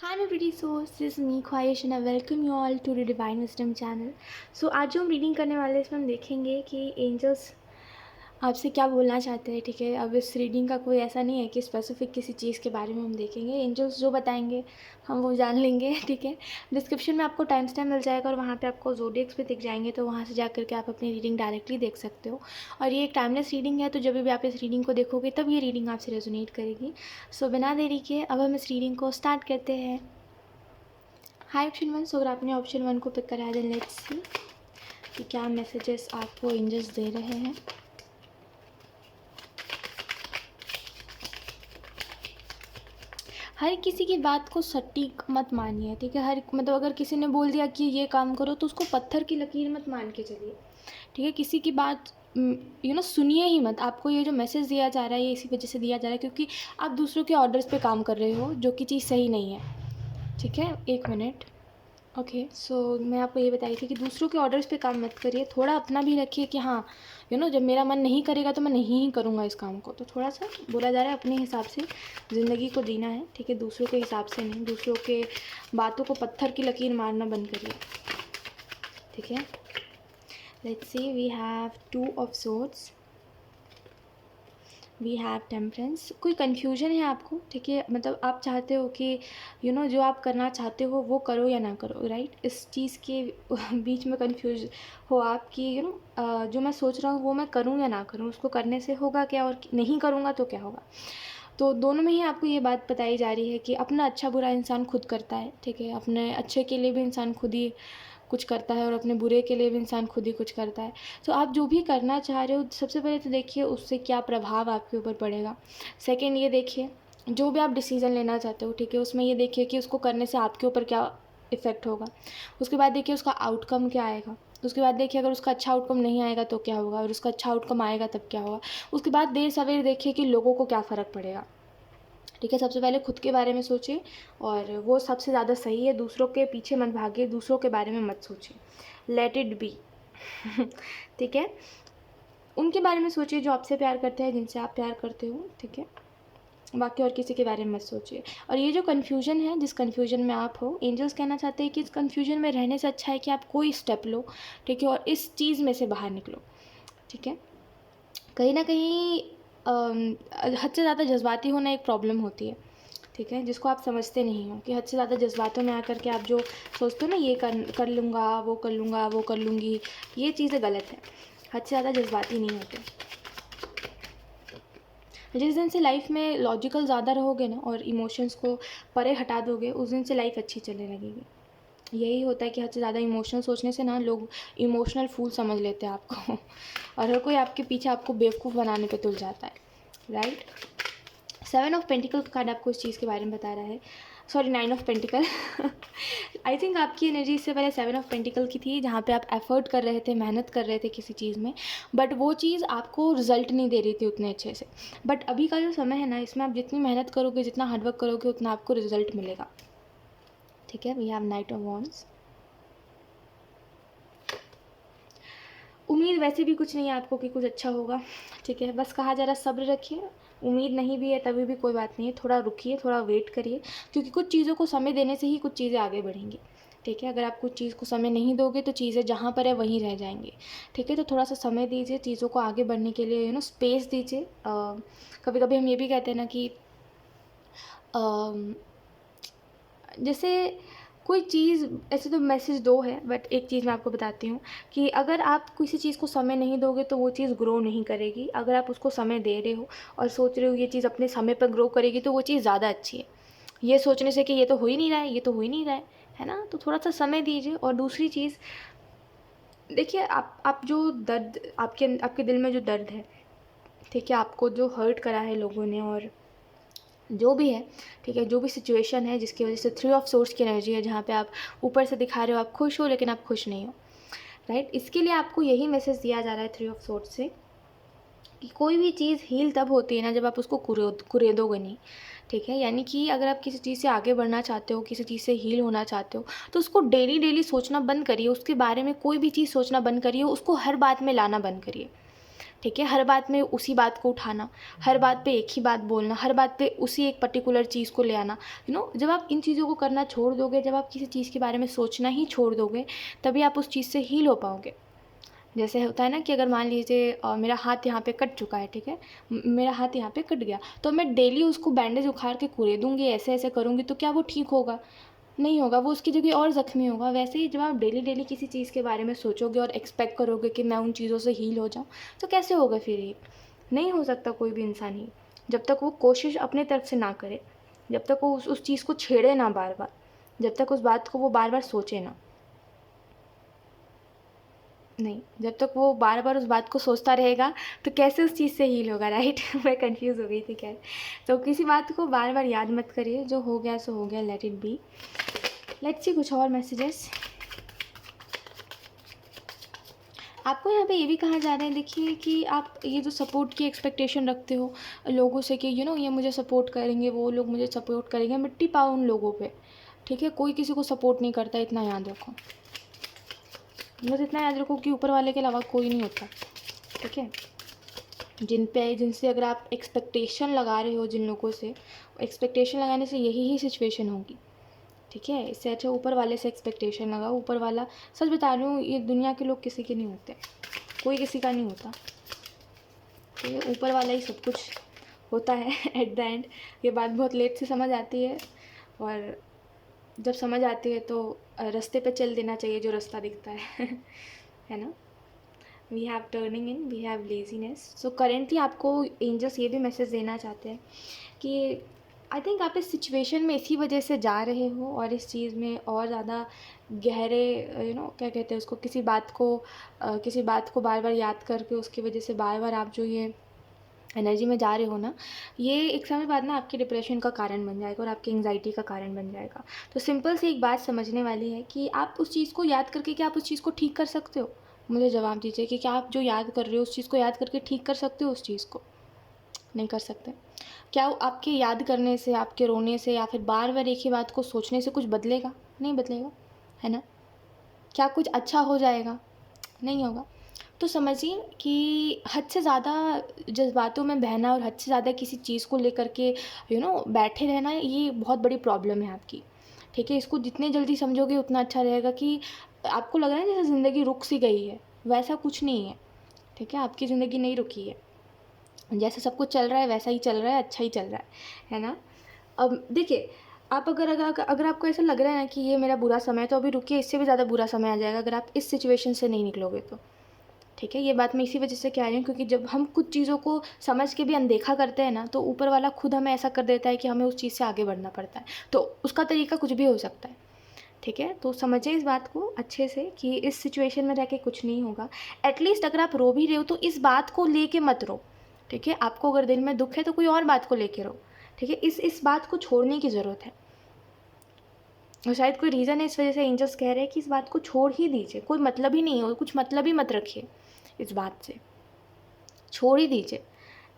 Hi my pretty souls, this is me ख्वाहिश and I welcome you all to the Divine Wisdom channel. So आज जो हम reading करने वाले हैं इसमें हम देखेंगे कि एंजल्स आपसे क्या बोलना चाहते हैं. ठीक है, अब इस रीडिंग का कोई ऐसा नहीं है कि स्पेसिफिक किसी चीज़ के बारे में हम देखेंगे. एंजल्स जो बताएंगे हम वो जान लेंगे. ठीक है, डिस्क्रिप्शन में आपको टाइम स्टैम्प मिल जाएगा और वहाँ पे आपको ज़ोडिएक्स भी दिख जाएंगे, तो वहाँ से जा करके आप अपनी रीडिंग डायरेक्टली देख सकते हो. और ये एक टाइमलेस रीडिंग है, तो जब भी आप इस रीडिंग को देखोगे तब ये रीडिंग आपसे रेजोनेट करेगी. सो बिना देरी के अब हम इस रीडिंग को स्टार्ट करते हैं. हाय ऑप्शन वन. सो अगर आपने ऑप्शन वन को पिक करा है देन लेट्स सी कि क्या मैसेजेस आपको एंजल्स दे रहे हैं. हर किसी की बात को सटीक मत मानिए. ठीक है, हर मतलब अगर किसी ने बोल दिया कि ये काम करो तो उसको पत्थर की लकीर मत मान के चलिए. ठीक है, किसी की बात सुनिए ही मत. आपको ये जो मैसेज दिया जा रहा है ये इसी वजह से दिया जा रहा है क्योंकि आप दूसरों के ऑर्डर्स पे काम कर रहे हो, जो कि चीज़ सही नहीं है. ठीक है, एक मिनट. ओके, सो मैं आपको ये बताई थी कि दूसरों के ऑर्डर्स पे काम मत करिए, थोड़ा अपना भी रखिए कि हाँ जब मेरा मन नहीं करेगा तो मैं नहीं ही करूँगा इस काम को. तो थोड़ा सा बोला जा रहा है अपने हिसाब से ज़िंदगी को जीना है. ठीक है, दूसरों के हिसाब से नहीं, दूसरों के बातों को पत्थर की लकीर मारना बंद करिए. ठीक है, let's see. We have 2 of swords, we have temperance. कोई कन्फ्यूजन है आपको. ठीक है, मतलब आप चाहते हो कि जो आप करना चाहते हो वो करो या ना करो. राइट, इस चीज़ के बीच में कन्फ्यूज हो आप कि जो मैं सोच रहा हूँ वो मैं करूँ या ना करूँ, उसको करने से होगा क्या और नहीं करूँगा तो क्या होगा. तो दोनों में ही आपको ये बात बताई जा रही है कि अपना अच्छा बुरा इंसान खुद करता है. ठीक है, अपने अच्छे के लिए भी इंसान खुद ही कुछ करता है और अपने बुरे के लिए भी इंसान खुद ही कुछ करता है. तो आप जो भी करना चाह रहे हो सबसे पहले तो देखिए उससे क्या प्रभाव आपके ऊपर पड़ेगा. सेकंड ये देखिए जो भी आप डिसीज़न लेना चाहते हो. ठीक है, उसमें ये देखिए कि उसको करने से आपके ऊपर क्या इफ़ेक्ट होगा. उसके बाद देखिए उसका आउटकम क्या आएगा. उसके बाद देखिए अगर उसका अच्छा आउटकम नहीं आएगा तो क्या होगा, और उसका अच्छा आउटकम आएगा तब क्या होगा. उसके बाद देर सवेर देखिए कि लोगों को क्या फ़र्क पड़ेगा. ठीक है, सबसे पहले खुद के बारे में सोचिए और वो सबसे ज़्यादा सही है. दूसरों के पीछे मत भागिए, दूसरों के बारे में मत सोचिए. Let it be. ठीक है, उनके बारे में सोचिए जो आपसे प्यार करते हैं, जिनसे आप प्यार करते हो. ठीक है, बाकी और किसी के बारे में मत सोचिए. और ये जो कन्फ्यूजन है, जिस कन्फ्यूजन में आप हो, एंजल्स कहना चाहते हैं कि इस कन्फ्यूजन में रहने से अच्छा है कि आप कोई स्टेप लो. ठीक है, और इस चीज़ में से बाहर निकलो. ठीक है, कहीं ना कहीं हद से ज़्यादा जज्बाती होना एक प्रॉब्लम होती है. ठीक है, जिसको आप समझते नहीं हो कि हद से ज़्यादा जज्बातों में आकर के आप जो सोचते हो ना, ये कर लूँगा, वो कर लूँगा, वो कर लूँगी, ये चीज़ें गलत है. हद से ज़्यादा जज्बाती नहीं होते. जिस दिन से लाइफ में लॉजिकल ज़्यादा रहोगे ना और इमोशंस को परे हटा दोगे, उस दिन से लाइफ अच्छी चलने लगेगी. यही होता है कि हद से ज़्यादा इमोशनल सोचने से ना लोग इमोशनल फूल समझ लेते हैं आपको. और हर कोई आपके पीछे आपको बेवकूफ़ बनाने पे तुल जाता है. राइट, 7 ऑफ पेंटिकल का कार्ड आपको इस चीज़ के बारे में बता रहा है. Sorry, 9 of pentacle. I think आपकी एनर्जी इससे पहले 7 ऑफ पेंटिकल की थी, जहाँ पे आप एफर्ट कर रहे थे, मेहनत कर रहे थे किसी चीज़ में, बट वो चीज़ आपको रिजल्ट नहीं दे रही थी उतने अच्छे से. बट अभी का जो समय है ना, इसमें आप जितनी मेहनत करोगे, जितना हार्डवर्क करोगे, उतना आपको रिजल्ट मिलेगा. ठीक है, we have knight of wands. उम्मीद वैसे भी कुछ नहीं है आपको कि कुछ अच्छा होगा. ठीक है, बस कहा जा रहा सब्र रखिए. उम्मीद नहीं भी है तभी भी कोई बात नहीं है, थोड़ा रुकिए, थोड़ा वेट करिए, क्योंकि कुछ चीज़ों को समय देने से ही कुछ चीज़ें आगे बढ़ेंगी. ठीक है, अगर आप कुछ चीज़ को समय नहीं दोगे तो चीज़ें जहाँ पर है वहीं रह जाएंगी. ठीक है, तो थोड़ा सा समय दीजिए चीज़ों को आगे बढ़ने के लिए, स्पेस दीजिए. कभी कभी हम ये भी कहते हैं ना कि जैसे कोई चीज़, ऐसे तो मैसेज दो है, बट एक चीज़ मैं आपको बताती हूँ कि अगर आप किसी चीज़ को समय नहीं दोगे तो वो चीज़ ग्रो नहीं करेगी. अगर आप उसको समय दे रहे हो और सोच रहे हो ये चीज़ अपने समय पर ग्रो करेगी तो वो चीज़ ज़्यादा अच्छी है. ये सोचने से कि ये तो हो ही नहीं रहा है, ये तो हो ही नहीं रहा है ना, तो थोड़ा सा समय दीजिए. और दूसरी चीज़ देखिए, आप जो दर्द आपके दिल में जो दर्द है, ठीक है, आपको जो हर्ट करा है लोगों ने और जो भी है, ठीक है, जो भी सिचुएशन है जिसकी वजह से 3 ऑफ सोर्स की एनर्जी है, जहाँ पे आप ऊपर से दिखा रहे हो आप खुश हो लेकिन आप खुश नहीं हो. राइट, इसके लिए आपको यही मैसेज दिया जा रहा है 3 ऑफ सोर्स से कि कोई भी चीज़ हील तब होती है ना जब आप उसको कुरेदोगे नहीं. ठीक है, यानी कि अगर आप किसी चीज़ से आगे बढ़ना चाहते हो, किसी चीज़ से हील होना चाहते हो, तो उसको डेली डेली सोचना बंद करिए. उसके बारे में कोई भी चीज़ सोचना बंद करिए, उसको हर बात में लाना बंद करिए. ठीक है। हर बात में उसी बात को उठाना, हर बात पे एक ही बात बोलना, हर बात पे उसी एक पर्टिकुलर चीज़ को ले आना, जब आप इन चीज़ों को करना छोड़ दोगे, जब आप किसी चीज़ के बारे में सोचना ही छोड़ दोगे, तभी आप उस चीज़ से हील हो पाओगे। जैसे होता है ना कि अगर मान लीजिए मेरा हाथ यहाँ पे कट चुका है, ठीक है, मेरा हाथ यहाँ पे कट गया, तो मैं डेली उसको बैंडेज उखाड़ के कुरेदूँगी, ऐसे ऐसे करूँगी, तो क्या वो ठीक होगा? नहीं होगा, वो उसकी जगह और ज़ख्मी होगा। वैसे ही जब आप डेली डेली किसी चीज़ के बारे में सोचोगे और एक्सपेक्ट करोगे कि मैं उन चीज़ों से हील हो जाऊँ, तो कैसे होगा फिर ये? नहीं हो सकता कोई भी इंसान ही, जब तक वो कोशिश अपने तरफ से ना करे, जब तक वो उस चीज़ को छेड़े ना बार बार, जब तक उस बात को वो बार बार सोचे ना। नहीं, जब तक वो बार बार उस बात को सोचता रहेगा, तो कैसे उस चीज़ से हील होगा, राइट? मैं कंफ्यूज हो गई थी, खैर। तो किसी बात को बार बार याद मत करिए, जो हो गया सो हो गया, let it be. Let's see कुछ और मैसेजेस। आपको यहाँ पे ये भी कहा जा रहा है, देखिए, कि आप ये जो सपोर्ट की एक्सपेक्टेशन रखते हो लोगों से कि ये मुझे सपोर्ट करेंगे, वो लोग मुझे सपोर्ट करेंगे, मिट्टी पाओ उन लोगों पे, ठीक है? कोई किसी को सपोर्ट नहीं करता, इतना याद रखो। बस इतना याद रखो कि ऊपर वाले के अलावा कोई नहीं होता, ठीक है? जिनसे अगर आप एक्सपेक्टेशन लगा रहे हो, जिन लोगों से, एक्सपेक्टेशन लगाने से यही सिचुएशन होगी, ठीक है? इससे अच्छा ऊपर वाले से एक्सपेक्टेशन लगाओ। ऊपर वाला, सच बता रही हूँ, ये दुनिया के लोग किसी के नहीं होते, कोई किसी का नहीं होता, ठीक है? ऊपर वाला ही सब कुछ होता है एट द एंड। ये बात बहुत लेट से समझ आती है, और जब समझ आती है तो रास्ते पे चल देना चाहिए जो रास्ता दिखता है है ना? We have turning in, we have laziness. So currently आपको एंजल्स ये भी मैसेज देना चाहते हैं कि आई थिंक आप इस सिचुएशन में इसी वजह से जा रहे हो, और इस चीज़ में और ज़्यादा गहरे क्या कहते हैं उसको, किसी बात को बार बार याद करके उसकी वजह से बार बार आप जो ये एनर्जी में जा रहे हो ना, ये एक समय बाद ना आपके डिप्रेशन का कारण बन जाएगा और आपकी एंग्जाइटी का कारण बन जाएगा। तो सिंपल सी एक बात समझने वाली है कि आप उस चीज़ को याद करके क्या आप उस चीज़ को ठीक कर सकते हो? मुझे जवाब दीजिए कि क्या आप जो याद कर रहे हो उस चीज़ को याद करके ठीक कर सकते हो उस चीज़ को? नहीं कर सकते। क्या आपके याद करने से, आपके रोने से, या फिर बार बार एक ही बात को सोचने से कुछ बदलेगा? नहीं बदलेगा, है ना? क्या कुछ अच्छा हो जाएगा? नहीं होगा। तो समझिए कि हद से ज़्यादा जज़्बातों में बहना और हद से ज़्यादा किसी चीज़ को लेकर के बैठे रहना, ये बहुत बड़ी प्रॉब्लम है आपकी, ठीक है? इसको जितने जल्दी समझोगे उतना अच्छा रहेगा। कि आपको लग रहा है जैसे ज़िंदगी रुक सी गई है, वैसा कुछ नहीं है, ठीक है? आपकी ज़िंदगी नहीं रुकी है, जैसा सब कुछ चल रहा है वैसा ही चल रहा है, अच्छा ही चल रहा है ना? अब देखिए, आप अगर आपको ऐसा लग रहा है ना कि ये मेरा बुरा समय है, तो अभी रुकिए, इससे भी ज़्यादा बुरा समय आ जाएगा अगर आप इस सिचुएशन से नहीं निकलोगे तो, ठीक है? ये बात मैं इसी वजह से कह रही हूँ, क्योंकि जब हम कुछ चीज़ों को समझ के भी अनदेखा करते हैं ना, तो ऊपर वाला खुद हमें ऐसा कर देता है कि हमें उस चीज़ से आगे बढ़ना पड़ता है। तो उसका तरीका कुछ भी हो सकता है, ठीक है? तो समझिए इस बात को अच्छे से कि इस सिचुएशन में रह के कुछ नहीं होगा। एटलीस्ट अगर आप रो भी रहे हो तो इस बात को लेके मत रो, ठीक है? आपको अगर दिल में दुःख है तो कोई और बात को लेके रो, ठीक है? इस बात को छोड़ने की ज़रूरत है, और शायद कोई रीज़न है इस वजह से एंजल्स कह रहे हैं कि इस बात को छोड़ ही दीजिए। कोई मतलब ही नहीं हो, कुछ मतलब ही मत रखिए इस बात से, छोड़ ही दीजिए,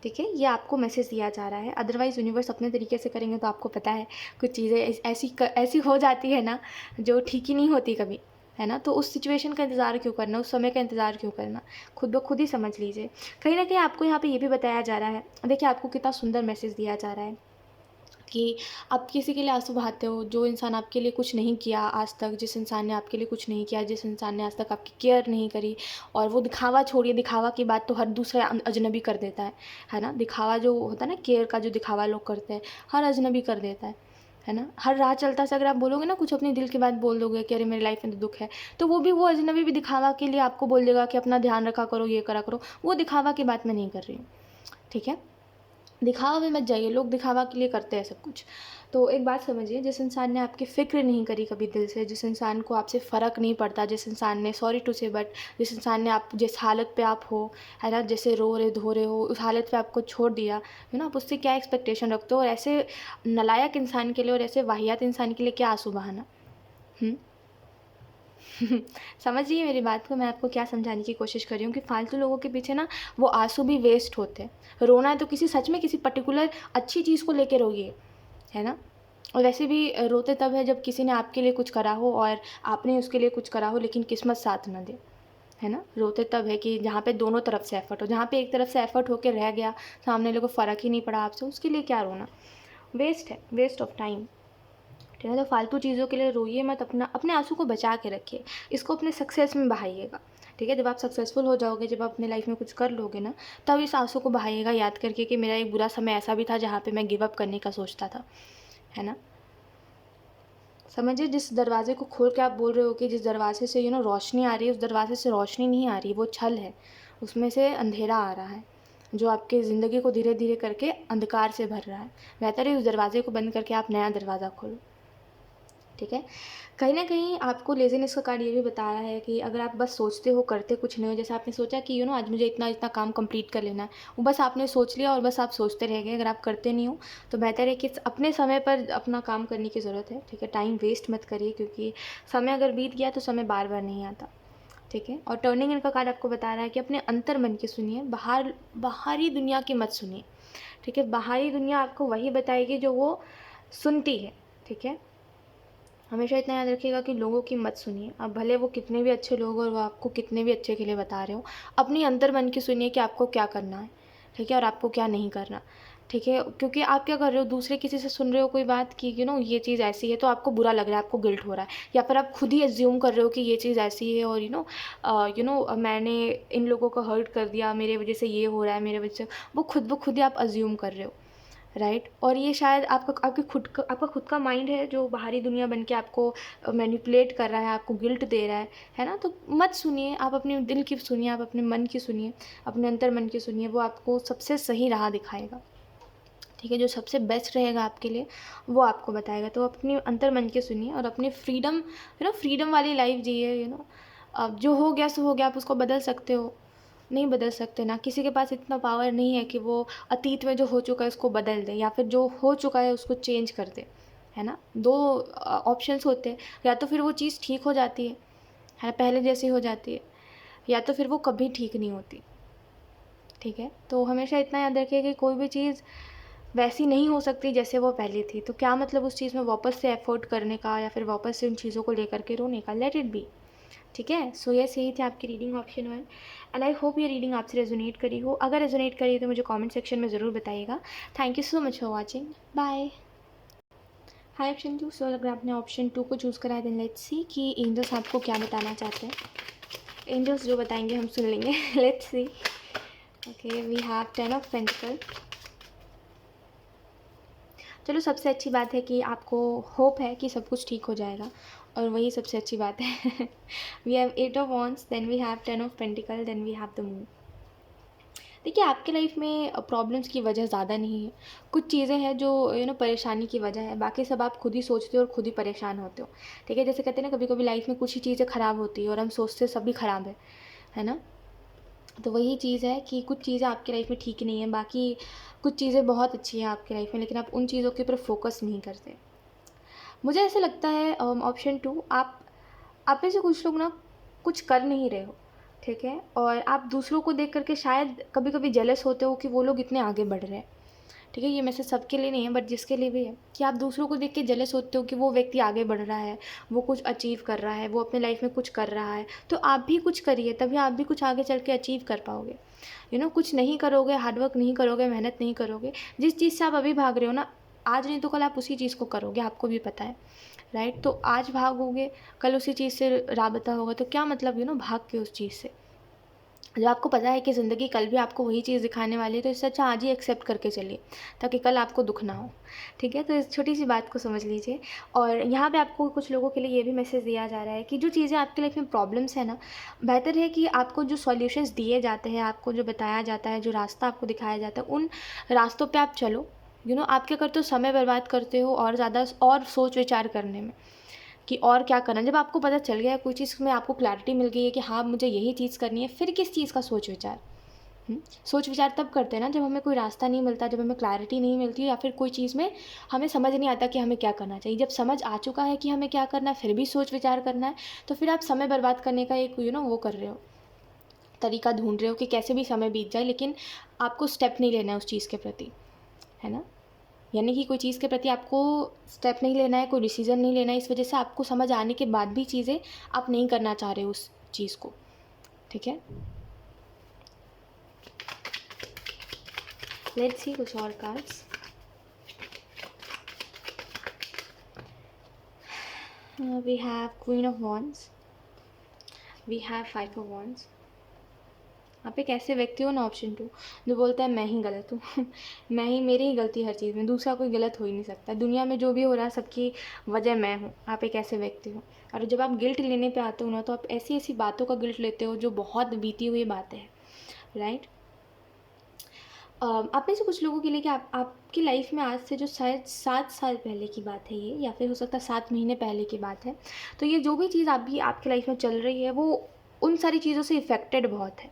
ठीक है? ये आपको मैसेज दिया जा रहा है। अदरवाइज़ यूनिवर्स अपने तरीके से करेंगे तो आपको पता है कुछ चीज़ें ऐसी हो जाती है ना, जो ठीक ही नहीं होती कभी, है ना? तो उस सिचुएशन का इंतज़ार क्यों करना, उस समय का इंतज़ार क्यों करना? खुद ब खुद ही समझ लीजिए। कहीं न कहीं आपको यहाँ पे ये भी बताया जा रहा है, देखिए आपको कितना सुंदर मैसेज दिया जा रहा है कि आप किसी के लिए आंसू बहाते हो, जो इंसान आपके लिए कुछ नहीं किया आज तक, जिस इंसान ने आपके लिए कुछ नहीं किया, जिस इंसान ने आज तक आपकी केयर नहीं करी, और वो दिखावा छोड़िए, दिखावा की बात तो हर दूसरा अजनबी कर देता है ना? दिखावा जो होता है ना, केयर का जो दिखावा लोग करते हैं, हर अजनबी कर देता है ना? हर राह चलता से अगर आप बोलोगे ना, कुछ अपने दिल की बात बोल दोगे कि अरे मेरी लाइफ में तो दुःख है, तो वो अजनबी भी दिखावा के लिए आपको बोल देगा कि अपना ध्यान रखा करो, ये करा करो। वो दिखावा की बात मैं नहीं कर रही हूँ, ठीक है? दिखावा में मत जाइए, लोग दिखावा के लिए करते हैं सब कुछ। तो एक बात समझिए, जिस इंसान ने आपकी फ़िक्र नहीं करी कभी दिल से, जिस इंसान को आपसे फ़र्क नहीं पड़ता, जिस इंसान ने, सॉरी टू से बट, जिस इंसान ने आप जिस हालत पे आप हो, है ना, जैसे रो रहे धो रहे हो, उस हालत पे आपको छोड़ दिया, है ना? आप उससे क्या एक्सपेक्टेशन रखते हो? और ऐसे नालायक इंसान के लिए और ऐसे वाहियात इंसान के लिए क्या आंसू बहाना? समझिए मेरी बात को, मैं आपको क्या समझाने की कोशिश कर रही हूँ कि फालतू लोगों के पीछे ना वो आंसू भी वेस्ट होते हैं। रोना है तो किसी, सच में किसी पर्टिकुलर अच्छी चीज़ को लेके रोइए, है ना? और वैसे भी रोते तब है जब किसी ने आपके लिए कुछ करा हो और आपने उसके लिए कुछ करा हो, लेकिन किस्मत साथ ना दे, है ना। रोते तब है कि जहाँ पे दोनों तरफ से एफर्ट हो, जहाँ पे एक तरफ से एफर्ट होके रह गया, सामने वाले को फ़र्क ही नहीं पड़ा आपसे, उसके लिए क्या रोना, वेस्ट है, वेस्ट ऑफ टाइम। ठीक है, तो फालतू चीज़ों के लिए रोइए मत, अपने आंसू को बचा के रखिए, इसको अपने सक्सेस में बहाइएगा। ठीक है, जब आप सक्सेसफुल हो जाओगे, जब आप अपने लाइफ में कुछ कर लोगे ना, तब इस आंसू को बहाइएगा याद करके कि मेरा एक बुरा समय ऐसा भी था जहाँ पे मैं गिव अप करने का सोचता था, है ना। समझिए, जिस दरवाजे को खोल के आप बोल रहे हो कि जिस दरवाजे से रोशनी आ रही है, उस दरवाजे से रोशनी नहीं आ रही, वो छल है, उसमें से अंधेरा आ रहा है जो आपके ज़िंदगी को धीरे धीरे करके अंधकार से भर रहा है। बेहतर है उस दरवाजे को बंद करके आप नया दरवाज़ा खोलो। ठीक है, कहीं ना कहीं आपको लेज़ीनेस का कार्ड ये भी बताया है कि अगर आप बस सोचते हो, करते कुछ नहीं हो, जैसे आपने सोचा कि आज मुझे इतना इतना काम कंप्लीट कर लेना है, वो बस आपने सोच लिया और बस आप सोचते रह गए, अगर आप करते नहीं हो तो बेहतर है कि अपने समय पर अपना काम करने की ज़रूरत है। ठीक है, टाइम वेस्ट मत करिए, क्योंकि समय अगर बीत गया तो समय बार बार नहीं आता। ठीक है, और टर्निंग इनका कार्ड आपको बता रहा है कि अपने अंतर मन की सुनिए, बाहरी दुनिया की मत सुनिए। ठीक है, बाहरी दुनिया आपको वही बताएगी जो वो सुनती है। ठीक है, हमेशा इतना याद रखिएगा कि लोगों की मत सुनिए, अब भले वो कितने भी अच्छे लोग और वो आपको कितने भी अच्छे के लिए बता रहे हो, अपनी अंतर मन की सुनिए कि आपको क्या करना है। ठीक है, और आपको क्या नहीं करना। ठीक है, क्योंकि आप क्या कर रहे हो, दूसरे किसी से सुन रहे हो कोई बात कि ये चीज़ ऐसी है, तो आपको बुरा लग रहा है, आपको गिल्ट हो रहा है, या फिर आप खुद ही एज्यूम कर रहे हो कि ये चीज़ ऐसी है और मैंने इन लोगों को हर्ट कर दिया, मेरे वजह से ये हो रहा है, मेरे वजह से वो खुद ही आप अज्यूम कर रहे हो, राइट। और ये शायद आपका खुद का माइंड है जो बाहरी दुनिया बन के आपको मैनिपुलेट कर रहा है, आपको गिल्ट दे रहा है ना। तो मत सुनिए, आप अपने दिल की सुनिए, आप अपने मन की सुनिए, अपने अंतर मन की सुनिए, वो आपको सबसे सही राह दिखाएगा। ठीक है, जो सबसे बेस्ट रहेगा आपके लिए वो आपको बताएगा। तो अपनी अंतर मन की सुनिए और अपनी फ्रीडम वाली लाइफ जिए। अब जो हो गया सो हो गया, आप उसको बदल सकते हो, नहीं बदल सकते ना, किसी के पास इतना पावर नहीं है कि वो अतीत में जो हो चुका है उसको बदल दे, या फिर जो हो चुका है उसको चेंज कर दे, है ना। दो ऑप्शंस होते हैं, या तो फिर वो चीज़ ठीक हो जाती है ना, पहले जैसी हो जाती है, या तो फिर वो कभी ठीक नहीं होती। ठीक है, तो हमेशा इतना याद रखिए कि कोई भी चीज़ वैसी नहीं हो सकती जैसे वो पहले थी, तो क्या मतलब उस चीज़ में वापस से एफर्ट करने का या फिर वापस से उन चीज़ों को लेकर के रोने का। Let it be. ठीक है, सो यही थी आपकी reading option 1, and I hope ये रीडिंग आपसे रेजोनेट करी हो। अगर रेजोनेट करी तो मुझे कमेंट सेक्शन में ज़रूर बताइएगा। Thank you so much for watching, bye. Hi option 2, so अगर आपने ऑप्शन 2 को चूज़ करा है देन लेट्स सी कि एंजल्स आपको क्या बताना चाहते हैं। एंजल्स जो बताएंगे हम सुन लेंगे। Let's see. Okay, we have 10 of pentacle. चलो, सबसे अच्छी बात है कि आपको होप है कि सब कुछ ठीक हो जाएगा, और वही सबसे अच्छी बात है। We have 8 of wands, then we have 10 of pentacle, then we have the moon. देखिए, आपके लाइफ में प्रॉब्लम्स की वजह ज़्यादा नहीं है, कुछ चीज़ें हैं जो परेशानी की वजह है, बाकी सब आप खुद ही सोचते हो और खुद ही परेशान होते हो। ठीक है, जैसे कहते हैं ना, कभी कभी लाइफ में कुछ ही चीज़ें ख़राब होती है और हम सोचते सभी ख़राब है ना। तो वही चीज़ है कि कुछ चीज़ें आपकी लाइफ में ठीक नहीं है, बाकी कुछ चीज़ें बहुत अच्छी हैं आपकी लाइफ में, लेकिन आप उन चीज़ों के ऊपर फोकस नहीं करते। मुझे ऐसा लगता है ऑप्शन 2, आप में से कुछ लोग ना कुछ कर नहीं रहे हो। ठीक है, और आप दूसरों को देख करके शायद कभी कभी जेलस होते हो कि वो लोग इतने आगे बढ़ रहे हैं। ठीक है, ये मैसेज सबके लिए नहीं है, बट जिसके लिए भी है, कि आप दूसरों को देख के जेलस होते हो कि वो व्यक्ति आगे बढ़ रहा है, वो कुछ अचीव कर रहा है, वो अपने लाइफ में कुछ कर रहा है, तो आप भी कुछ करिए, तभी आप भी कुछ आगे चल के अचीव कर पाओगे। कुछ नहीं करोगे, हार्डवर्क नहीं करोगे, मेहनत नहीं करोगे, जिस चीज़ से आप अभी भाग रहे हो ना, आज नहीं तो कल आप उसी चीज़ को करोगे, आपको भी पता है, राइट। तो आज भागोगे, कल उसी चीज़ से राबता होगा, तो क्या मतलब भाग के उस चीज़ से, जब आपको पता है कि ज़िंदगी कल भी आपको वही चीज़ दिखाने वाली है, तो इससे अच्छा आज ही एक्सेप्ट करके चलिए, ताकि कल आपको दुख ना हो। ठीक है, तो इस छोटी सी बात को समझ लीजिए। और यहाँ पे आपको कुछ लोगों के लिए ये भी मैसेज दिया जा रहा है कि जो चीज़ें आपकी लाइफ में प्रॉब्लम्स है ना, बेहतर है कि आपको जो सॉल्यूशंस दिए जाते हैं, आपको जो बताया जाता है, जो रास्ता आपको दिखाया जाता है, उन रास्तों पर आप चलो। आप क्या करते हो, समय बर्बाद करते हो और ज़्यादा और सोच विचार करने में कि और क्या करना। जब आपको पता चल गया है कोई चीज़ में, आपको क्लैरिटी मिल गई है कि हाँ मुझे यही चीज़ करनी है, फिर किस चीज़ का सोच विचार। सोच विचार तब करते हैं ना जब हमें कोई रास्ता नहीं मिलता, जब हमें क्लैरिटी नहीं मिलती, या फिर कोई चीज़ में हमें समझ नहीं आता कि हमें क्या करना चाहिए। जब समझ आ चुका है कि हमें क्या करना है, फिर भी सोच विचार करना है, तो फिर आप समय बर्बाद करने का एक वो कर रहे हो, तरीका ढूंढ रहे हो कि कैसे भी समय बीत जाए, लेकिन आपको स्टेप नहीं लेना है उस चीज़ के प्रति, है ना। यानी कि कोई चीज़ के प्रति आपको स्टेप नहीं लेना है, कोई डिसीज़न नहीं लेना है, इस वजह से आपको समझ आने के बाद भी चीज़ें आप नहीं करना चाह रहे हो उस चीज़ को। ठीक है, लेट्स सी कुछ और cards. We have queen of wands, we have 5 of wands. आप एक ऐसे व्यक्ति हो ना, ऑप्शन 2, जो बोलता है मैं ही गलत हूँ मैं ही, मेरी ही गलती हर चीज़ में, दूसरा कोई गलत हो ही नहीं सकता, दुनिया में जो भी हो रहा है सबकी वजह मैं हूँ। आप एक ऐसे व्यक्ति हो, और जब आप गिल्ट लेने पे आते हो ना, तो आप ऐसी ऐसी बातों का गिल्ट लेते हो जो बहुत बीती हुई बातें हैं, राइट। आप में से कुछ लोगों के लिए कि आपकी लाइफ में आज से जो शायद 7 साल पहले की बात है ये, या फिर हो सकता है 7 महीने पहले की बात है, तो ये जो भी चीज़ अभी आपकी लाइफ में चल रही है वो उन सारी चीज़ों से इफ़ेक्टेड बहुत है,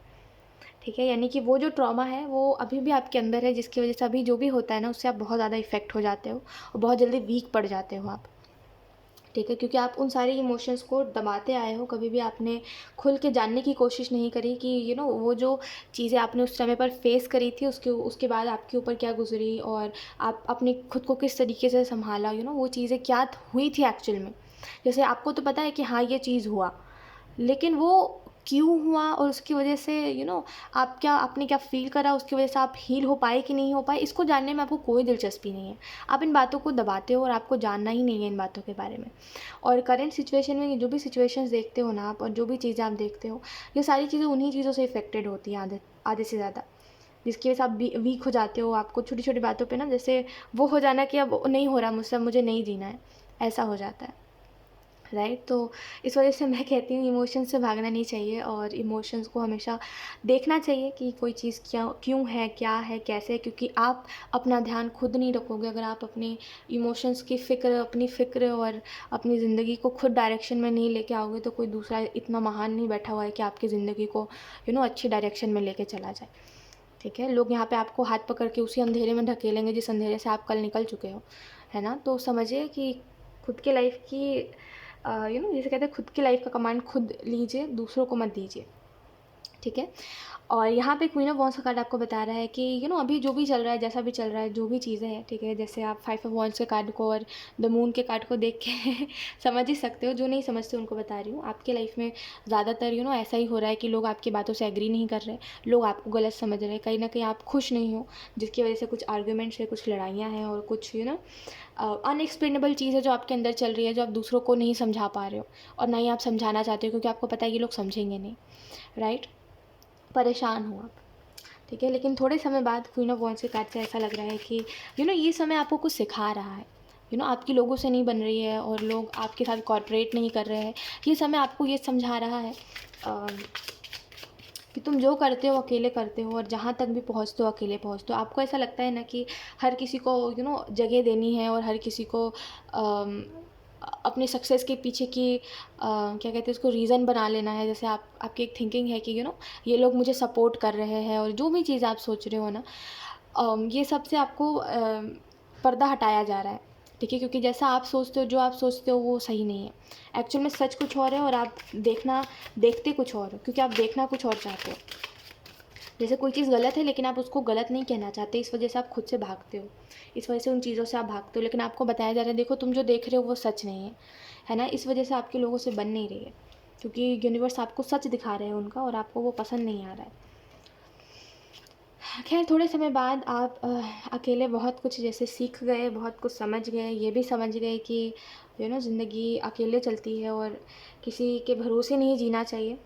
ठीक है। यानी कि वो जो ट्रॉमा है वो अभी भी आपके अंदर है, जिसकी वजह से अभी जो भी होता है ना, उससे आप बहुत ज़्यादा इफ़ेक्ट हो जाते हो और बहुत जल्दी वीक पड़ जाते हो आप, ठीक है। क्योंकि आप उन सारे इमोशंस को दबाते आए हो, कभी भी आपने खुल के जानने की कोशिश नहीं करी कि वो जो चीज़ें आपने उस समय पर फेस करी थी, उसके बाद आपके ऊपर क्या गुजरी, और आप अपने खुद को किस तरीके से संभाला, वो चीज़ें क्या हुई थी एक्चुअल में। जैसे आपको तो पता है कि हाँ ये चीज़ हुआ, लेकिन वो क्यों हुआ और उसकी वजह से आपने क्या फ़ील करा, उसकी वजह से आप हील हो पाए कि नहीं हो पाए, इसको जानने में आपको कोई दिलचस्पी नहीं है। आप इन बातों को दबाते हो और आपको जानना ही नहीं है इन बातों के बारे में। और करंट सिचुएशन में जो भी सिचुएशंस देखते हो ना आप, और जो भी चीज़ें आप देखते हो, ये सारी चीज़ें उन्हीं चीज़ों से इफ़ेक्टेड होती हैं, आधे से ज़्यादा, जिसकी वजह से आप वीक हो जाते हो। आपको छोटी छोटी बातों पे ना, जैसे वो हो जाना कि अब नहीं हो रहा मुझसे, मुझे नहीं जीना है, ऐसा हो जाता है, राइट। तो इस वजह से मैं कहती हूँ इमोशंस से भागना नहीं चाहिए, और इमोशंस को हमेशा देखना चाहिए कि कोई चीज़ क्यों है, क्या है, कैसे है। क्योंकि आप अपना ध्यान खुद नहीं रखोगे, अगर आप अपने इमोशंस की अपनी फ़िक्र और अपनी ज़िंदगी को खुद डायरेक्शन में नहीं लेके आओगे, तो कोई दूसरा इतना महान नहीं बैठा हुआ है कि आपकी ज़िंदगी को अच्छी डायरेक्शन में लेके चला जाए, ठीक है। लोग यहाँ पे आपको हाथ पकड़ के उसी अंधेरे में ढकेलेंगे जिस अंधेरे से आप कल निकल चुके हो, है ना। तो समझिए कि खुद की लाइफ की जैसे कहते हैं, खुद की लाइफ का कमांड खुद लीजिए, दूसरों को मत दीजिए, ठीक है। और यहाँ पे क्वीन ऑफ वॉन्ड्स का कार्ड आपको बता रहा है कि अभी जो भी चल रहा है, जैसा भी चल रहा है, जो भी चीज़ें हैं, ठीक है। जैसे आप 5 ऑफ वॉन्ड्स के कार्ड को और द मून के कार्ड को देख के समझ ही सकते हो। जो नहीं समझते उनको बता रही हूँ, आपके लाइफ में ज़्यादातर ऐसा ही हो रहा है कि लोग आपकी बातों से एग्री नहीं कर रहे, लोग आपको गलत समझ रहे हैं, कहीं ना कहीं आप खुश नहीं हो, जिसकी वजह से कुछ आर्ग्यूमेंट्स है, कुछ लड़ाइयाँ हैं, और कुछ अनएक्सप्लेनेबल चीज़ है जो आपके अंदर चल रही है, जो आप दूसरों को नहीं समझा पा रहे हो, और ना ही आप समझाना चाहते हो, क्योंकि आपको पता है ये लोग समझेंगे नहीं, राइट। परेशान हो आप, ठीक है। लेकिन थोड़े समय बाद क्वीन ऑफ वॉन्ड्स के कार्ड से ऐसा लग रहा है कि ये समय आपको कुछ सिखा रहा है, आपकी लोगों से नहीं बन रही है, और लोग आपके साथ कॉर्पोरेट नहीं कर रहे हैं। ये समय आपको ये समझा रहा है कि तुम जो करते हो अकेले करते हो, और जहाँ तक भी पहुँचते हो अकेले पहुँचते हो। आपको ऐसा लगता है ना कि हर किसी को जगह देनी है, और हर किसी को अपने सक्सेस के पीछे की क्या कहते हैं उसको, रीज़न बना लेना है। जैसे आपकी एक थिंकिंग है कि ये लोग मुझे सपोर्ट कर रहे हैं, और जो भी चीज़ आप सोच रहे हो ना, ये सब से आपको पर्दा हटाया जा रहा है, ठीक है। क्योंकि जैसा आप सोचते हो, जो आप सोचते हो वो सही नहीं है। एक्चुअल में सच कुछ और है, और आप देखते कुछ और हो, क्योंकि आप देखना कुछ और चाहते हो। जैसे कोई चीज़ गलत है, लेकिन आप उसको गलत नहीं कहना चाहते, इस वजह से आप खुद से भागते हो, इस वजह से उन चीज़ों से आप भागते हो। लेकिन आपको बताया जा रहा है, देखो तुम जो देख रहे हो वो सच नहीं है ना। इस वजह से आपके लोगों से बन नहीं रही है, क्योंकि यूनिवर्स आपको सच दिखा रहे हैं उनका, और आपको वो पसंद नहीं आ रहा है। खैर, थोड़े समय बाद आप अकेले बहुत कुछ जैसे सीख गए, बहुत कुछ समझ गए, ये भी समझ गए कि ज़िंदगी अकेले चलती है, और किसी के भरोसे नहीं जीना चाहिए,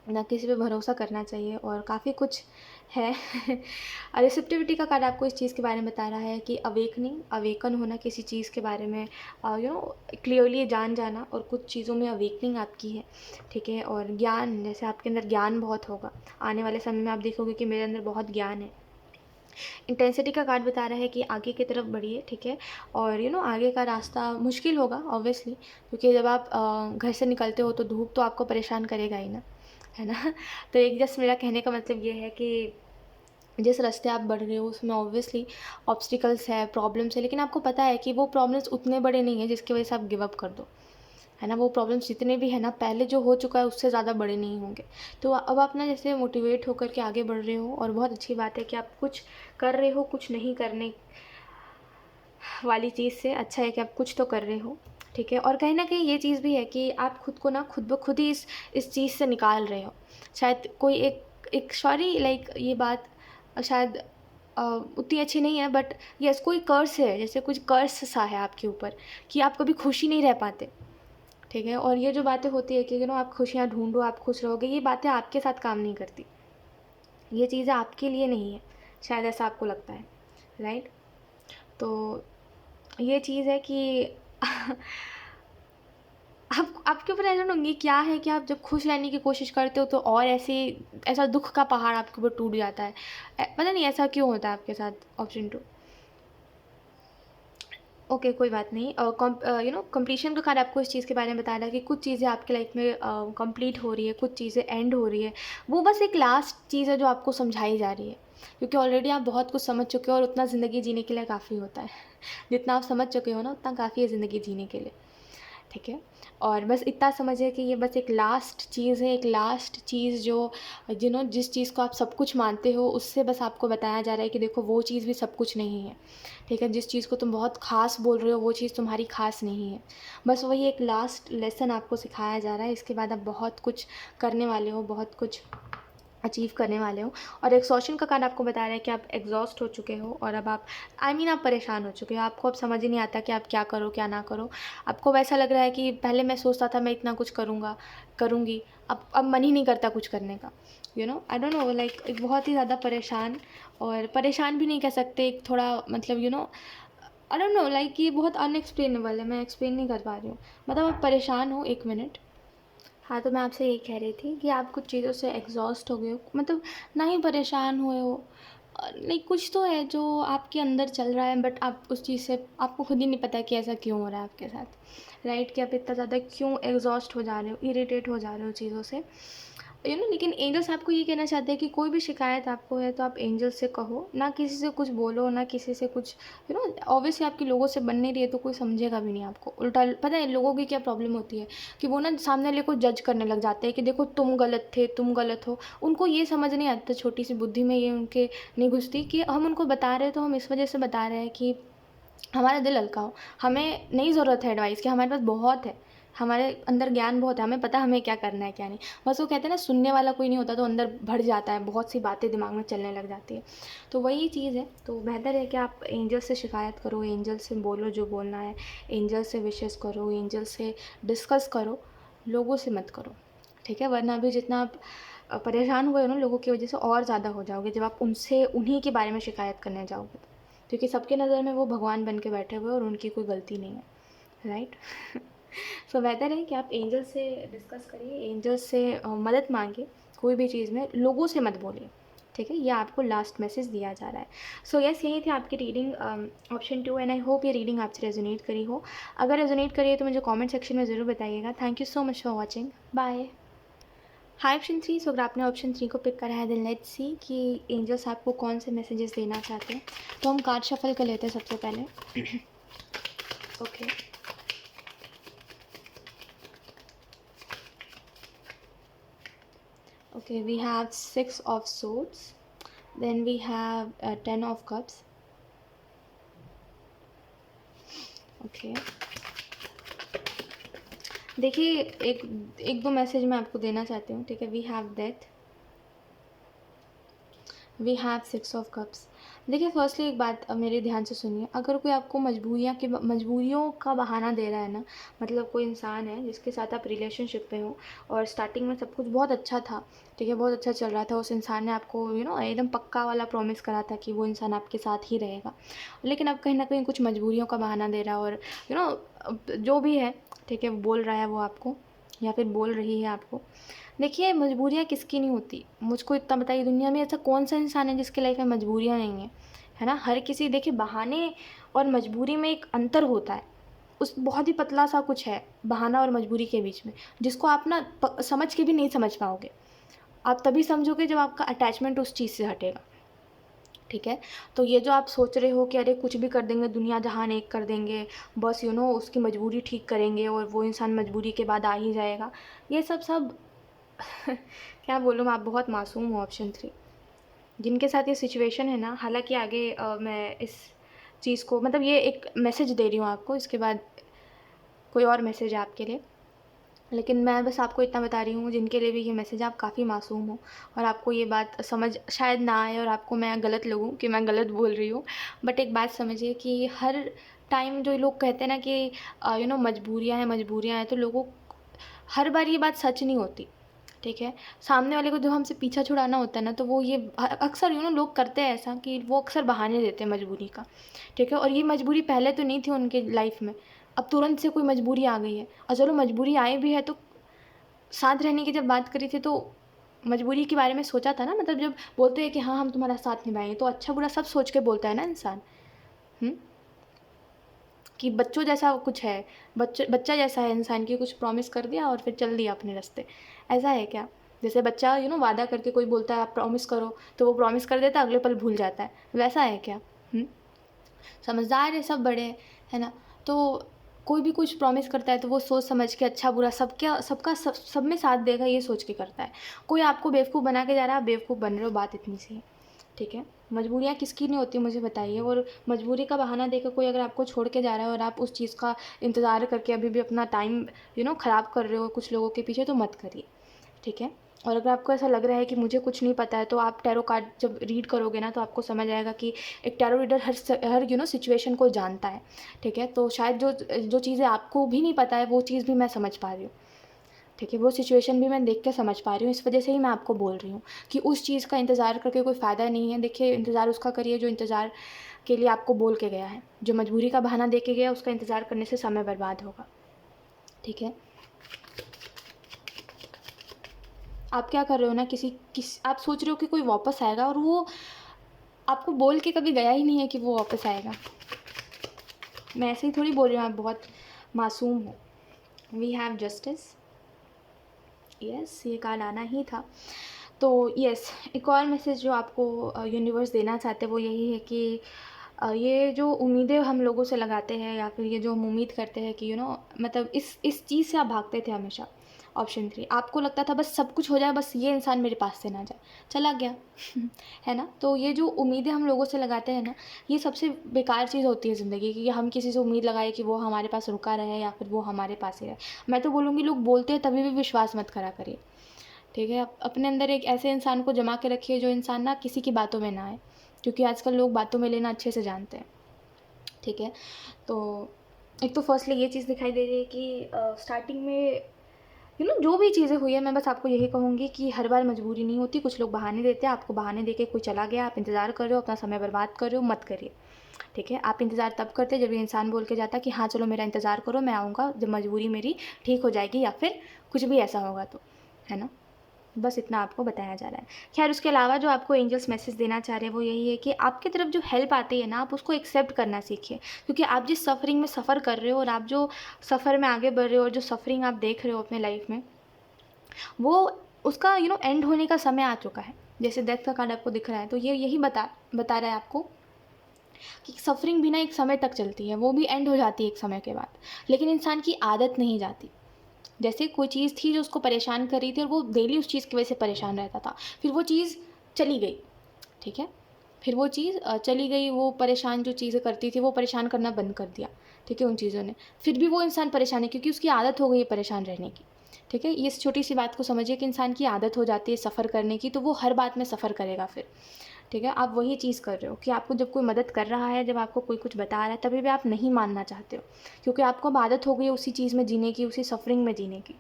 ना किसी पे भरोसा करना चाहिए, और काफ़ी कुछ है। रिसेप्टिविटी का कार्ड आपको इस चीज़ के बारे में बता रहा है कि अवेकन होना किसी चीज़ के बारे में, क्लियरली जान जाना, और कुछ चीज़ों में अवेकनिंग आपकी है, ठीक है। और ज्ञान, जैसे आपके अंदर ज्ञान बहुत होगा आने वाले समय में, आप देखोगे कि मेरे अंदर बहुत ज्ञान है। इंटेंसिटी का कार्ड बता रहा है कि आगे की तरफ बढ़िए, ठीक है। और आगे का रास्ता मुश्किल होगा ऑब्वियसली, क्योंकि जब आप घर से निकलते हो तो धूप तो आपको परेशान करेगा ही ना, है ना। तो एक जस्ट मेरा कहने का मतलब ये है कि जिस रास्ते आप बढ़ रहे हो उसमें ऑब्वियसली ऑब्स्टिकल्स है, प्रॉब्लम्स है, लेकिन आपको पता है कि वो प्रॉब्लम्स उतने बड़े नहीं हैं जिसकी वजह से आप गिव अप कर दो, है ना। वो प्रॉब्लम्स जितने भी है ना, पहले जो हो चुका है उससे ज़्यादा बड़े नहीं होंगे। तो अब आप ना जैसे मोटिवेट होकर के आगे बढ़ रहे हो, और बहुत अच्छी बात है कि आप कुछ कर रहे हो, कुछ नहीं करने वाली चीज़ से अच्छा है कि आप कुछ तो कर रहे हो, ठीक है। और कहीं न कहीं ये चीज़ भी है कि आप खुद को ना खुद ब खुद ही इस चीज़ से निकाल रहे हो। शायद कोई एक एक सॉरी लाइक ये बात शायद उतनी अच्छी नहीं है, बट येस कोई कर्स है, जैसे कुछ कर्स सा है आपके ऊपर कि आप कभी खुशी नहीं रह पाते, ठीक है। और ये जो बातें होती है कि आप खुशियाँ ढूँढो, आप खुश रहोगे, ये बातें आपके साथ काम नहीं करती। ये चीज़ें आपके लिए नहीं है, शायद ऐसा आपको लगता है, राइट? तो ये चीज़ है कि आप आपके ऊपर आई डोंट नो ये क्या है कि आप जब खुश रहने की कोशिश करते हो तो और ऐसा दुःख का पहाड़ आपके ऊपर टूट जाता है। पता नहीं ऐसा क्यों होता है आपके साथ? ऑप्शन 2। ओके, कोई बात नहीं। कंप्लीशन का कार्ड आपको इस चीज़ के बारे में बता रहा है कि कुछ चीज़ें आपकी लाइफ में कंप्लीट हो रही है, कुछ चीज़ें एंड हो रही है। वो बस एक लास्ट चीज़ है जो आपको समझाई जा रही है, क्योंकि ऑलरेडी आप बहुत कुछ समझ चुके हो और उतना ज़िंदगी जीने के लिए काफ़ी होता है। जितना आप समझ चुके हो ना, उतना काफ़ी है ज़िंदगी जीने के लिए, ठीक है। और बस इतना समझिए कि ये बस एक लास्ट चीज़ है, एक लास्ट चीज़ जो जिस चीज़ को आप सब कुछ मानते हो, उससे बस आपको बताया जा रहा है कि देखो वो चीज़ भी सब कुछ नहीं है, ठीक है। जिस चीज़ को तुम बहुत ख़ास बोल रहे हो वो चीज़ तुम्हारी ख़ास नहीं है। बस वही एक लास्ट लेसन आपको सिखाया जा रहा है। इसके बाद आप बहुत कुछ करने वाले हो, बहुत कुछ अचीव करने वाले हो। और एक्सॉशन का कार्ड आपको बता रहा है कि आप एग्जॉस्ट हो चुके हो और अब आप आप परेशान हो चुके हो। आपको अब समझ ही नहीं आता कि आप क्या करो क्या ना करो। आपको वैसा लग रहा है कि पहले मैं सोचता था मैं इतना कुछ करूँगा करूँगी, अब मन ही नहीं करता कुछ करने का। आई डोंट नो लाइक एक बहुत ही ज़्यादा परेशान, और परेशान भी नहीं कह सकते, एक थोड़ा मतलब आई डोंट नो लाइक ये बहुत अनएक्सप्लेनेबल है, मैं एक्सप्लेन नहीं कर पा रही हूँ। मतलब आप परेशान हो। एक मिनट। हाँ, तो मैं आपसे यही कह रही थी कि आप कुछ चीज़ों से एग्ज़ॉस्ट हो गए हो, मतलब ना ही परेशान हुए हो, लाइक कुछ तो है जो आपके अंदर चल रहा है, बट आप उस चीज़ से आपको खुद ही नहीं पता कि ऐसा क्यों हो रहा है आपके साथ, राइट? कि आप इतना ज़्यादा क्यों एग्ज़ॉस्ट हो जा रहे हो, इरिटेट हो जा रहे हो चीज़ों से, लेकिन एंजल्स आपको ये कहना चाहते हैं कि कोई भी शिकायत आपको है तो आप एंजल से कहो, ना किसी से कुछ बोलो, ना किसी से कुछ ऑब्वियसली आपकी लोगों से बन नहीं रही है तो कोई समझेगा भी नहीं आपको। उल्टा पता है लोगों की क्या प्रॉब्लम होती है कि वो ना सामने वाले को जज करने लग जाते हैं कि देखो तुम गलत थे, तुम गलत हो। उनको ये समझ नहीं आता, छोटी सी बुद्धि में ये उनके नहीं घुसती कि हम उनको बता रहे हैं तो हम इस वजह से बता रहे हैं कि हमारा दिल हल्का हो। हमें नहीं ज़रूरत है एडवाइस की, हमारे पास बहुत है, हमारे अंदर ज्ञान बहुत है, हमें पता है हमें क्या करना है क्या नहीं। बस वो कहते हैं ना सुनने वाला कोई नहीं होता तो अंदर भर जाता है, बहुत सी बातें दिमाग में चलने लग जाती है। तो वही चीज़ है। तो बेहतर है कि आप एंजल से शिकायत करो, एंजल से बोलो जो बोलना है, एंजल से विशेस करो, एंजल से डिस्कस करो, लोगों से मत करो, ठीक है। वरना अभी जितना आप परेशान हुए हो ना लोगों की वजह से, और ज़्यादा हो जाओगे जब आप उनसे उन्हीं के बारे में शिकायत करने जाओगे, क्योंकि सबके नज़र में वो भगवान बन के बैठे हुए और उनकी कोई गलती नहीं है, राइट? सो बेहतर है कि आप एंजल से डिस्कस करिए, एंजल से मदद मांगिए, कोई भी चीज़ में लोगों से मत बोलिए, ठीक है। ये आपको लास्ट मैसेज दिया जा रहा है। सो यस, यही थी आपकी reading option 2, and I hope ये रीडिंग आपसे रेजोनेट करी हो। अगर रेजोनेट करी है तो मुझे कमेंट सेक्शन में ज़रूर बताइएगा। Thank you so much for watching, bye. Hi option 3, so अगर आपने ऑप्शन 3 को पिक करा है देन लेट्स सी कि एंजल्स आपको कौन से मैसेजेस देना चाहते हैं। तो हम कार्ड शफल कर लेते हैं सबसे पहले। Okay okay, we have 6 of swords, then we have 10 of cups. Okay, देखिए एक एक दो मैसेज मैं आपको देना चाहती हूँ, ठीक है। We have death, we have 6 of cups. देखिए फर्स्टली एक बात मेरे ध्यान से सुनिए, अगर कोई आपको मजबूरियों का बहाना दे रहा है ना, मतलब कोई इंसान है जिसके साथ आप रिलेशनशिप में हो और स्टार्टिंग में सब कुछ बहुत अच्छा था, ठीक है, बहुत अच्छा चल रहा था, उस इंसान ने आपको एकदम पक्का वाला प्रॉमिस करा था कि वो इंसान आपके साथ ही रहेगा, लेकिन अब कहीं ना कहीं कुछ मजबूरियों का बहाना दे रहा है, और जो भी है, ठीक है, बोल रहा है वो आपको या फिर बोल रही है आपको। देखिए मजबूरियाँ किसकी नहीं होती, मुझको इतना बताइए, दुनिया में ऐसा कौन सा इंसान है जिसकी लाइफ में मजबूरियाँ नहीं हैं, है ना? हर किसी, देखिए बहाने और मजबूरी में एक अंतर होता है, उस बहुत ही पतला सा कुछ है बहाना और मजबूरी के बीच में, जिसको आप ना समझ के भी नहीं समझ पाओगे। आप तभी समझोगे जब आपका अटैचमेंट उस चीज़ से हटेगा, ठीक है। तो ये जो आप सोच रहे हो कि अरे कुछ भी कर देंगे, दुनिया जहान एक कर देंगे, बस उसकी मजबूरी ठीक करेंगे और वो इंसान मजबूरी के बाद आ ही जाएगा, ये सब क्या बोलूँ, आप बहुत मासूम हो ऑप्शन 3। जिनके साथ ये सिचुएशन है ना, हालांकि आगे मैं इस चीज़ को मतलब ये एक मैसेज दे रही हूँ आपको, इसके बाद कोई और मैसेज है आपके लिए। लेकिन मैं बस आपको इतना बता रही हूँ जिनके लिए भी ये मैसेज आप काफ़ी मासूम हो और आपको ये बात समझ शायद ना आए और आपको मैं गलत लगूँ कि मैं गलत बोल रही हूँ, बट एक बात समझिए कि हर टाइम जो लोग कहते हैं ना कि मजबूरियाँ हैं, तो लोगों हर बार ये बात सच नहीं होती, ठीक है। सामने वाले को जब हमसे पीछा छुड़ाना होता है ना, तो वो ये अक्सर लोग करते हैं ऐसा कि वो अक्सर बहाने देते हैं मजबूरी का, ठीक है। और ये मजबूरी पहले तो नहीं थी उनके लाइफ में, अब तुरंत से कोई मजबूरी आ गई है। और चलो मजबूरी आई भी है तो साथ रहने की जब बात करी थी तो मजबूरी के बारे में सोचा था ना, मतलब जब बोलते हैं कि हाँ हम तुम्हारा साथ निभाएंगे तो अच्छा बुरा सब सोच के बोलता है ना इंसान। कि बच्चों जैसा कुछ है, बच्चा जैसा है इंसान की, कुछ प्रॉमिस कर दिया और फिर चल दिया अपने रास्ते, ऐसा है क्या? जैसे बच्चा वादा करके कोई बोलता है आप प्रॉमिस करो, तो वो प्रॉमिस कर देता है, अगले पल भूल जाता है, वैसा है क्या? समझदार है सब बड़े हैं, है ना। तो कोई भी कुछ प्रॉमिस करता है तो वो सोच समझ के अच्छा बुरा सब में साथ देगा, ये सोच के करता है। कोई आपको बेवकूफ़ बना के जा रहा है, आप बेवकूफ़ बन रहे हो, बात इतनी सी है, ठीक है। मजबूरियाँ किसकी नहीं होती मुझे बताइए। और मजबूरी का बहाना देकर कोई अगर आपको छोड़ के जा रहा है और आप उस चीज़ का इंतज़ार करके अभी भी अपना टाइम ख़राब कर रहे हो कुछ लोगों के पीछे, तो मत करिए, ठीक है। और अगर आपको ऐसा लग रहा है कि मुझे कुछ नहीं पता है, तो आप टैरो कार्ड जब रीड करोगे ना, तो आपको समझ आएगा कि एक टैरो रीडर हर सिचुएशन को जानता है, ठीक है। तो शायद जो चीज़ें आपको भी नहीं पता है वो चीज़ भी मैं समझ पा रही हूँ, ठीक है। वो सिचुएशन भी मैं देख के समझ पा रही हूँ, इस वजह से ही मैं आपको बोल रही हूँ कि उस चीज़ का इंतज़ार करके कोई फ़ायदा नहीं है। देखिए, इंतज़ार उसका करिए जो इंतज़ार के लिए आपको बोल के गया है। जो मजबूरी का बहाना दे के गया, उसका इंतज़ार करने से समय बर्बाद होगा, ठीक है। आप क्या कर रहे हो ना, आप सोच रहे हो कि कोई वापस आएगा और वो आपको बोल के कभी गया ही नहीं है कि वो वापस आएगा। मैं ऐसे ही थोड़ी बोल रही हूँ, आप बहुत मासूम हो। वी हैव जस्टिस, यस, ये कार्ड आना ही था। तो यस, एक और मैसेज जो आपको यूनिवर्स देना चाहते हैं वो यही है कि ये जो उम्मीदें हम लोगों से लगाते हैं, या फिर ये जो हम उम्मीद करते हैं कि मतलब इस चीज़ से आप भागते थे हमेशा। ऑप्शन 3, आपको लगता था बस सब कुछ हो जाए, बस ये इंसान मेरे पास से ना जाए, चला गया है ना। तो ये जो उम्मीदें हम लोगों से लगाते हैं ना, ये सबसे बेकार चीज़ होती है ज़िंदगी की, कि हम किसी से उम्मीद लगाए कि वो हमारे पास रुका रहे या फिर वो हमारे पास ही रहे। मैं तो बोलूँगी लोग बोलते हैं तभी भी विश्वास मत करा करिए, ठीक है। आप अपने अंदर एक ऐसे इंसान को जमा के रखिए जो इंसान ना किसी की बातों में ना आए, क्योंकि आजकल लोग बातों में लेना अच्छे से जानते हैं, ठीक है। तो एक तो फर्स्टली ये चीज़ दिखाई दे रही है कि स्टार्टिंग में जो भी चीज़ें हुई है, मैं बस आपको यही कहूँगी कि हर बार मजबूरी नहीं होती। कुछ लोग बहाने देते हैं, आपको बहाने देके कोई चला गया, आप इंतज़ार कर रहे हो, अपना समय बर्बाद कर रहे हो, मत करिए, ठीक है। आप इंतज़ार तब करते जब ये इंसान बोल के जाता कि हाँ चलो मेरा इंतज़ार करो, मैं आऊँगा जब मजबूरी मेरी ठीक हो जाएगी, या फिर कुछ भी ऐसा होगा तो, है ना। बस इतना आपको बताया जा रहा है। खैर, उसके अलावा जो आपको एंजल्स मैसेज देना चाह रहे हैं वो यही है कि आपकी तरफ जो हेल्प आती है ना, आप उसको एक्सेप्ट करना सीखिए, क्योंकि आप जिस सफ़रिंग में सफ़र कर रहे हो और आप जो सफ़र में आगे बढ़ रहे हो और जो सफ़रिंग आप देख रहे हो अपने लाइफ में, वो उसका एंड होने का समय आ चुका है। जैसे डेथ का कार्ड आपको दिख रहा है, तो ये यही बता रहा है आपको कि सफ़रिंग भी ना एक समय तक चलती है, वो भी एंड हो जाती है एक समय के बाद, लेकिन इंसान की आदत नहीं जाती। जैसे कोई चीज़ थी जो उसको परेशान कर रही थी और वो डेली उस चीज़ की वजह से परेशान रहता था, फिर वो चीज़ चली गई, ठीक है। फिर वो चीज़ चली गई, वो परेशान जो चीज़ें करती थी वो परेशान करना बंद कर दिया, ठीक है, उन चीज़ों ने। फिर भी वो इंसान परेशान है क्योंकि उसकी आदत हो गई है परेशान रहने की, ठीक है। ये इस छोटी सी बात को समझिए कि इंसान की आदत हो जाती है सफ़र करने की, तो वो हर बात में सफ़र करेगा फिर, ठीक है। आप वही चीज़ कर रहे हो कि आपको जब कोई मदद कर रहा है, जब आपको कोई कुछ बता रहा है, तभी भी आप नहीं मानना चाहते हो, क्योंकि आपको अब आदत हो गई है उसी चीज़ में जीने की, उसी सफ़रिंग में जीने की,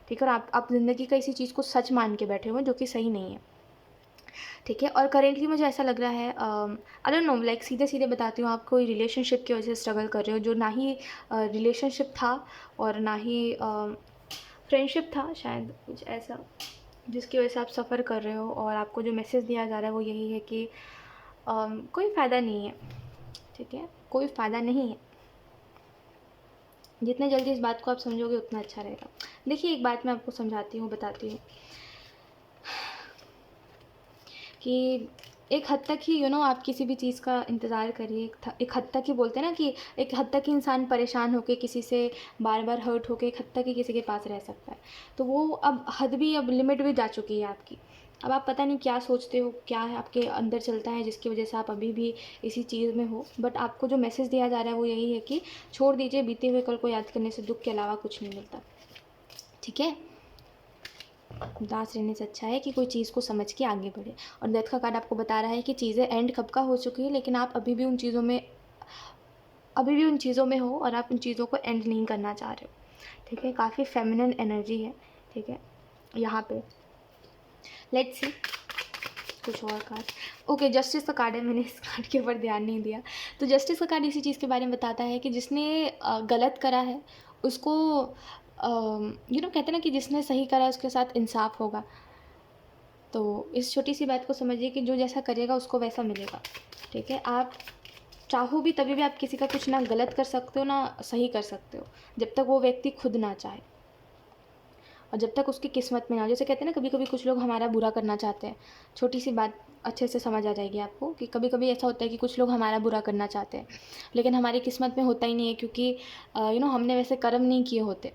ठीक है। और आप ज़िंदगी का इसी चीज़ को सच मान के बैठे हुए हैं, जो कि सही नहीं है, ठीक है। और करेंटली मुझे ऐसा लग रहा है, आई डोंट नो, लाइक सीधे बताती हूँ, आप कोई रिलेशनशिप की वजह से स्ट्रगल कर रहे हो, जो ना ही रिलेशनशिप था और ना ही फ्रेंडशिप था, शायद कुछ ऐसा, जिसकी वजह से आप सफ़र कर रहे हो। और आपको जो मैसेज दिया जा रहा है वो यही है कि कोई फ़ायदा नहीं है, ठीक है, कोई फ़ायदा नहीं है। जितने जल्दी इस बात को आप समझोगे उतना अच्छा रहेगा। देखिए, एक बात मैं आपको समझाती हूँ, बताती हूँ कि एक हद तक ही आप किसी भी चीज़ का इंतज़ार करिए। एक हद तक ही बोलते हैं ना कि एक हद तक ही इंसान परेशान होकर किसी से बार हर्ट होकर एक हद तक ही किसी के पास रह सकता है। तो वो अब हद भी, अब लिमिट भी जा चुकी है आपकी, अब आप पता नहीं क्या सोचते हो, क्या है आपके अंदर चलता है जिसकी वजह से आप अभी भी इसी चीज़ में हो, बट आपको जो मैसेज दिया जा रहा है वो यही है कि छोड़ दीजिए, बीते हुए कल को याद करने से दुःख के अलावा कुछ नहीं मिलता, ठीक है। उदास रहने से अच्छा है कि कोई चीज़ को समझ के आगे बढ़े। और डेथ का कार्ड आपको बता रहा है कि चीज़ें एंड कब का हो चुकी है, लेकिन आप अभी भी उन चीज़ों में हो और आप उन चीज़ों को एंड नहीं करना चाह रहे हो, ठीक है। काफ़ी फेमिनिन एनर्जी है, ठीक है, यहाँ पे। लेट्स सी कुछ और कार्ड। ओके, जस्टिस का कार्ड है, मैंने इस कार्ड के ऊपर ध्यान नहीं दिया। तो जस्टिस का कार्ड इसी चीज़ के बारे में बताता है कि जिसने गलत करा है उसको कहते हैं ना कि जिसने सही करा है उसके साथ इंसाफ होगा। तो इस छोटी सी बात को समझिए कि जो जैसा करेगा उसको वैसा मिलेगा, ठीक है। आप चाहो भी तभी भी आप किसी का कुछ ना गलत कर सकते हो ना सही कर सकते हो, जब तक वो व्यक्ति खुद ना चाहे और जब तक उसकी किस्मत में ना हो। जैसे कहते हैं ना, कभी कभी कुछ लोग हमारा बुरा करना चाहते हैं। छोटी सी बात अच्छे से समझ आ जाएगी आपको कि कभी कभी ऐसा होता है कि कुछ लोग हमारा बुरा करना चाहते हैं, लेकिन हमारी किस्मत में होता ही नहीं है, क्योंकि हमने वैसे कर्म नहीं किए होते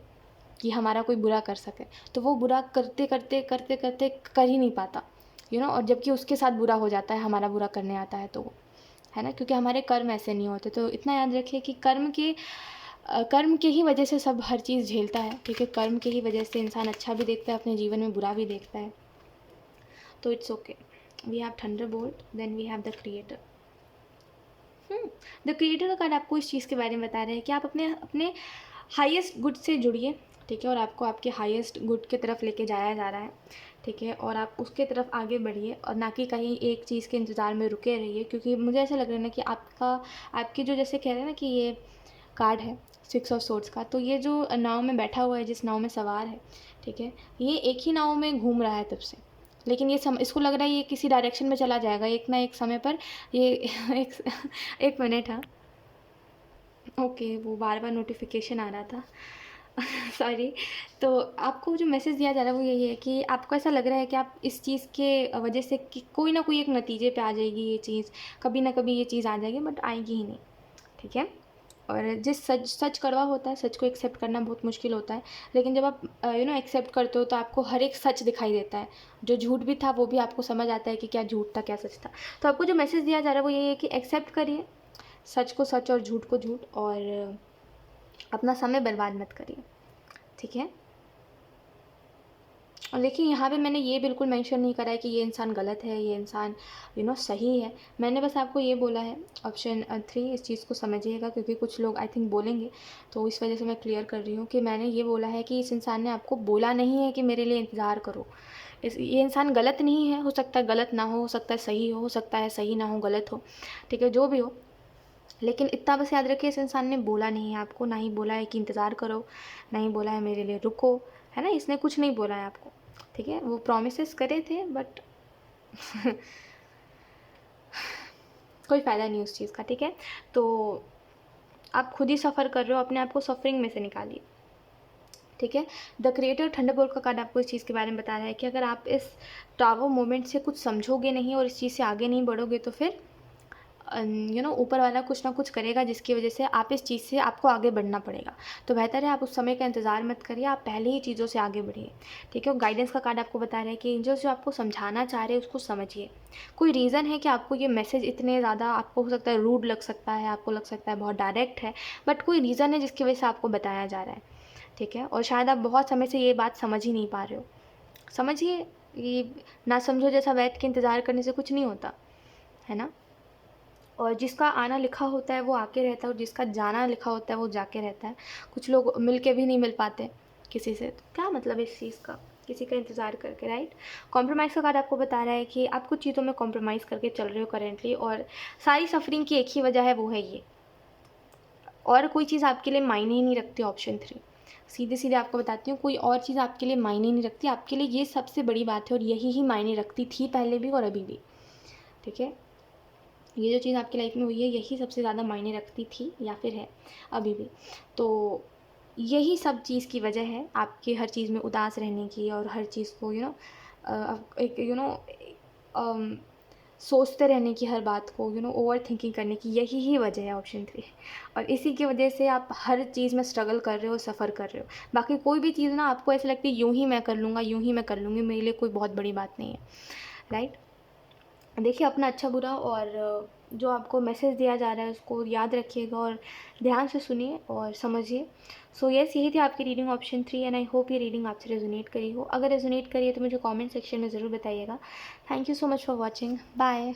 कि हमारा कोई बुरा कर सके। तो वो बुरा करते करते करते करते कर ही नहीं पाता, और जबकि उसके साथ बुरा हो जाता है, हमारा बुरा करने आता है तो वो, है ना, क्योंकि हमारे कर्म ऐसे नहीं होते। तो इतना याद रखिए कि कर्म के ही वजह से सब हर चीज़ झेलता है, ठीक है। कर्म के ही वजह से इंसान अच्छा भी देखता है अपने जीवन में, बुरा भी देखता है। तो it's okay. We have thunderbolt, then we have the creator. The creator का कार्ड आपको इस चीज़ के बारे में बता रहे हैं कि आप अपने अपने हाईएस्ट गुड से जुड़िए, ठीक है, और आपको आपके हाईएस्ट गुड की तरफ लेके जाया जा रहा है, ठीक है, और आप उसके तरफ आगे बढ़िए और ना कि कहीं एक चीज़ के इंतज़ार में रुके रहिए। क्योंकि मुझे ऐसा लग रहा है ना कि आपकी जो, जैसे कह रहे हैं ना कि ये कार्ड है 6 ऑफ सोर्ड्स का, तो ये जो नाव में बैठा हुआ है, जिस नाव में सवार है, ठीक है, ये एक ही नाव में घूम रहा है तब से, लेकिन इसको लग रहा है ये किसी डायरेक्शन में चला जाएगा एक ना एक समय पर। ये एक मिनट, हाँ, ओके, वो बार बार नोटिफिकेशन आ रहा था सॉरी। तो आपको जो मैसेज दिया जा रहा है वो यही है कि आपको ऐसा लग रहा है कि आप इस चीज़ के वजह से कि कोई ना कोई एक नतीजे पे आ जाएगी ये चीज़, कभी ना कभी ये चीज़ आ जाएगी, बट आएगी ही नहीं, ठीक है। और जिस सच कड़वा होता है, सच को एक्सेप्ट करना बहुत मुश्किल होता है, लेकिन जब आप एक्सेप्ट करते हो तो आपको हर एक सच दिखाई देता है। जो झूठ भी था वो भी आपको समझ आता है कि क्या झूठ था क्या सच था। तो आपको जो मैसेज दिया जा रहा है वो यही है कि एक्सेप्ट करिए सच को सच और झूठ को झूठ, और अपना समय बर्बाद मत करिए, ठीक है। और देखिए, यहाँ पे मैंने ये बिल्कुल मेंशन नहीं करा है कि ये इंसान गलत है, ये इंसान सही है। मैंने बस आपको ये बोला है ऑप्शन 3, इस चीज़ को समझिएगा, क्योंकि कुछ लोग आई थिंक बोलेंगे, तो इस वजह से मैं क्लियर कर रही हूँ कि मैंने ये बोला है कि इस इंसान ने आपको बोला नहीं है कि मेरे लिए इंतज़ार करो। ये इंसान गलत नहीं है, हो सकता है गलत ना हो सकता है सही हो सकता है सही ना हो, गलत हो, ठीक है, जो भी हो, लेकिन इतना बस याद रखिए इस इंसान ने बोला नहीं है आपको, ना ही बोला है कि इंतज़ार करो, ना ही बोला है मेरे लिए रुको, है ना, इसने कुछ नहीं बोला है आपको, ठीक है। वो प्रॉमिसेस करे थे बट कोई फ़ायदा नहीं उस चीज़ का, ठीक है। तो आप खुद ही सफ़र कर रहे हो, अपने आप को सफरिंग में से निकालिए, ठीक है। द क्रिएटर थंडरबोल्ट का कार्ड आपको इस चीज़ के बारे में बता रहा है कि अगर आप इस टावर मोमेंट से कुछ समझोगे नहीं और इस चीज़ से आगे नहीं बढ़ोगे तो फिर ऊपर वाला कुछ ना कुछ करेगा जिसकी वजह से आप इस चीज़ से आपको आगे बढ़ना पड़ेगा। तो बेहतर है आप उस समय का इंतज़ार मत करिए, आप पहले ही चीज़ों से आगे बढ़िए, ठीक है। और गाइडेंस का कार्ड आपको बता रहा है कि एंजल्स जो आपको समझाना चाह रहे हैं उसको समझिए। कोई रीज़न है कि आपको ये मैसेज इतने ज़्यादा, आपको हो सकता है रूड लग सकता है, आपको लग सकता है बहुत डायरेक्ट है, बट कोई रीज़न है जिसकी वजह से आपको बताया जा रहा है, ठीक है। और शायद आप बहुत समय से ये बात समझ ही नहीं पा रहे हो। समझिए, ये ना समझो जैसा बैठ के इंतज़ार करने से कुछ नहीं होता, है ना। और जिसका आना लिखा होता है वो आके रहता है और जिसका जाना लिखा होता है वो जाके रहता है। कुछ लोग मिल के भी नहीं मिल पाते किसी से, तो क्या मतलब इस चीज़ का, किसी का इंतज़ार करके, राइट। कॉम्प्रोमाइज़ का कार्ड आपको बता रहा है कि आप कुछ चीज़ों में कॉम्प्रोमाइज़ करके चल रहे हो करेंटली, और सारी सफरिंग की एक ही वजह है, वो है ये, और कोई चीज़ आपके लिए मायने ही नहीं रखती। ऑप्शन 3 सीधे सीधे आपको बताती हूँ, कोई और चीज़ आपके लिए मायने नहीं रखती, आपके लिए ये सबसे बड़ी बात है और यही ही मायने रखती थी पहले भी और अभी भी, ठीक है। ये जो चीज़ आपकी लाइफ में हुई है यही सबसे ज़्यादा मायने रखती थी या फिर है अभी भी। तो यही सब चीज़ की वजह है आपके हर चीज़ में उदास रहने की, और हर चीज़ को एक सोचते रहने की हर बात को, ओवर थिंकिंग करने की, यही ही वजह है ऑप्शन 3। और इसी की वजह से आप हर चीज़ में स्ट्रगल कर रहे हो, सफ़र कर रहे हो। बाकी कोई भी चीज़ ना आपको ऐसे लगती है यूँ ही मैं कर लूँगा, यूँ ही मैं कर लूँगी, मेरे लिए कोई बहुत बड़ी बात नहीं है, राइट। देखिए अपना अच्छा बुरा और जो आपको मैसेज दिया जा रहा है उसको याद रखिएगा और ध्यान से सुनिए और समझिए। सो यस, यही थी आपकी reading option 3 and I hope ये रीडिंग आपसे रेजोनेट करी हो। अगर रेजोनेट करी है तो मुझे कमेंट सेक्शन में ज़रूर बताइएगा। Thank you so much for watching. Bye.